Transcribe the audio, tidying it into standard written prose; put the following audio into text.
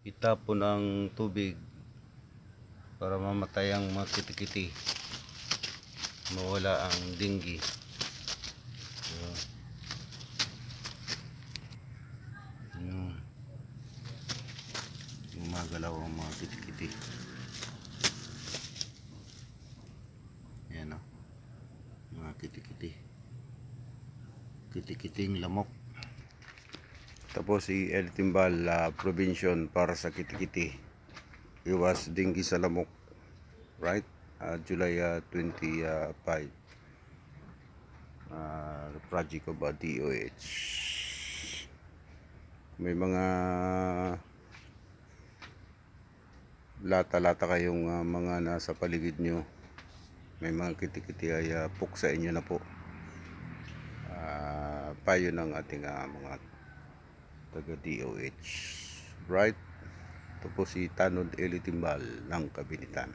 itapon ang tubig para mamatay ang mga kitikiti, mawala ang dengue. Yun. Gumagalaw ang mga kitikiti. Yan o, mga kitikiti, kitikiting lamok. Tapos si El Timbal prevention para sa kitikiti, iwas dengue sa lamok, right? July 25, project of DOH. May mga lata-lata kayong mga nasa paligid nyo, may mga kitikiti, ay puksain nyo na po. Payo ng ating mga taga DOH, right? Ito po si Tanod Eli Timbal ng Kabinitan.